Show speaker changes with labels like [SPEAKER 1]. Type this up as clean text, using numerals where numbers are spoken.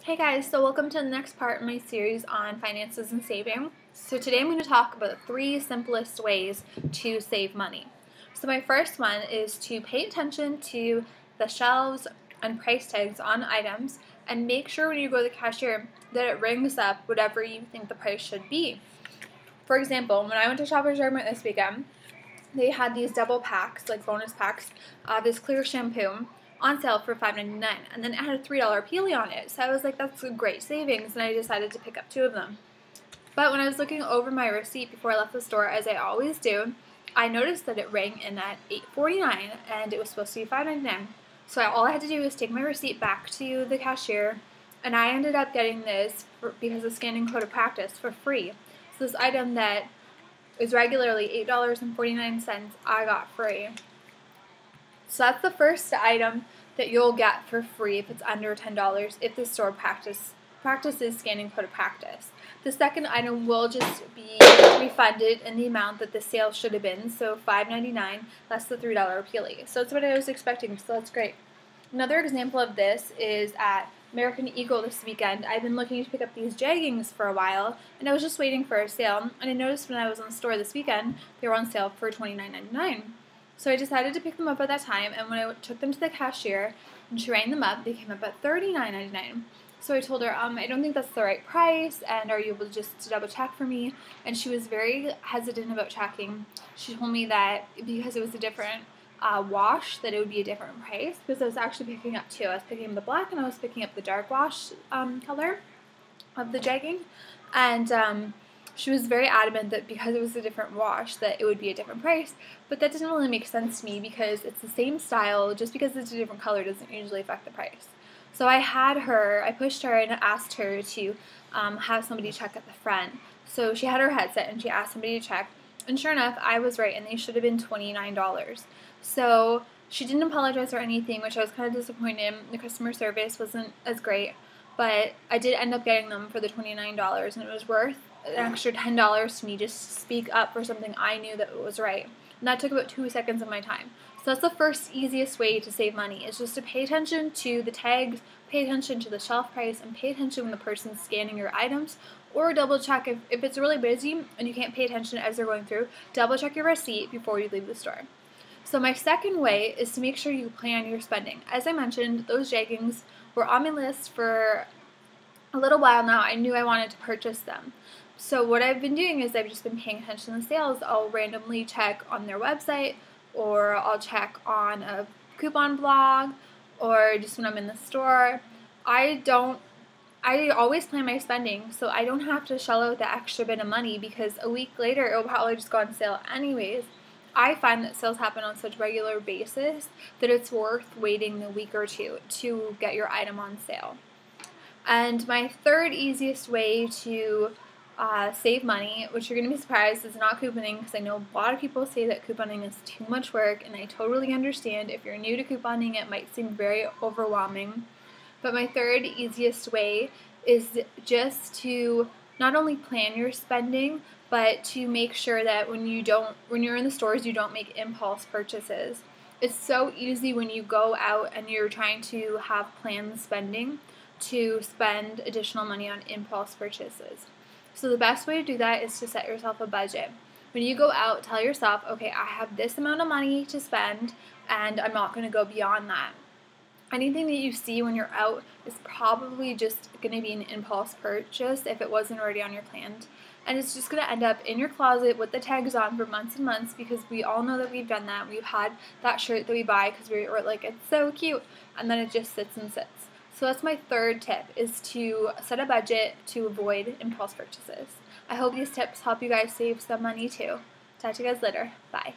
[SPEAKER 1] Hey guys, so welcome to the next part of my series on finances and saving. So today I'm going to talk about the 3 simplest ways to save money. So my first one is to pay attention to the shelves and price tags on items and make sure when you go to the cashier that it rings up whatever you think the price should be. For example, when I went to Shoppers Drug Mart this weekend, they had these double packs, like bonus packs, this clear shampoo on sale for $5.99, and then it had a $3 peelie on it. So I was like, that's a great savings, and I decided to pick up 2 of them. But when I was looking over my receipt before I left the store, as I always do, I noticed that it rang in at $8.49, and it was supposed to be $5.99. So all I had to do was take my receipt back to the cashier, and I ended up getting this because of scanning code of practice for free. So this item that is regularly $8.49, I got free. So that's the first item that you'll get for free if it's under $10 if the store practices scanning code of practice. The second item will just be refunded in the amount that the sale should have been, so $5.99 less the $3 peelie. So that's what I was expecting, so that's great. Another example of this is at American Eagle this weekend. I've been looking to pick up these jeggings for a while, and I was just waiting for a sale, and I noticed when I was in the store this weekend, they were on sale for $29.99. So I decided to pick them up at that time, and when I took them to the cashier and she rang them up, they came up at $39.99. So I told her, I don't think that's the right price, and are you able to double check for me? And she was very hesitant about checking. She told me that because it was a different wash, that it would be a different price, because I was actually picking up 2. I was picking up the black and I was picking up the dark wash color of the jegging, and she was very adamant that because it was a different wash that it would be a different price, but that doesn't really make sense to me because it's the same style. Just because it's a different color doesn't usually affect the price. So I pushed her and asked her to have somebody check at the front. So she had her headset and she asked somebody to check, and sure enough, I was right, and they should have been $29. So she didn't apologize or anything, which I was kind of disappointed in. The customer service wasn't as great, but I did end up getting them for the $29, and it was worth an extra $10 to me just to speak up for something I knew that was right. And that took about 2 seconds of my time. So that's the first easiest way to save money, is just to pay attention to the tags, pay attention to the shelf price, and pay attention when the person's scanning your items, or double check if it's really busy and you can't pay attention as they're going through, double check your receipt before you leave the store. So my second way is to make sure you plan your spending. As I mentioned, those jeggings were on my list for a little while now. I knew I wanted to purchase them. So what I've been doing is I've just been paying attention to the sales. I'll randomly check on their website, or I'll check on a coupon blog, or just when I'm in the store. I always plan my spending, so I don't have to shell out the extra bit of money because a week later it will probably just go on sale anyways. I find that sales happen on such regular basis that it's worth waiting a week or 2 to get your item on sale. And my third easiest way to save money, which you're going to be surprised, is not couponing, because I know a lot of people say that couponing is too much work, and I totally understand. If you're new to couponing, it might seem very overwhelming. But my third easiest way is just to not only plan your spending, but to make sure that when you're in the stores, you don't make impulse purchases. It's so easy when you go out and you're trying to have planned spending to spend additional money on impulse purchases. So the best way to do that is to set yourself a budget. When you go out, tell yourself, okay, I have this amount of money to spend, and I'm not going to go beyond that. Anything that you see when you're out is probably just going to be an impulse purchase if it wasn't already on your plan. And it's just going to end up in your closet with the tags on for months and months, because we all know that we've done that. We've had that shirt that we buy because we were like, it's so cute, and then it just sits and sits. So that's my third tip, is to set a budget to avoid impulse purchases. I hope these tips help you guys save some money too. Talk to you guys later. Bye.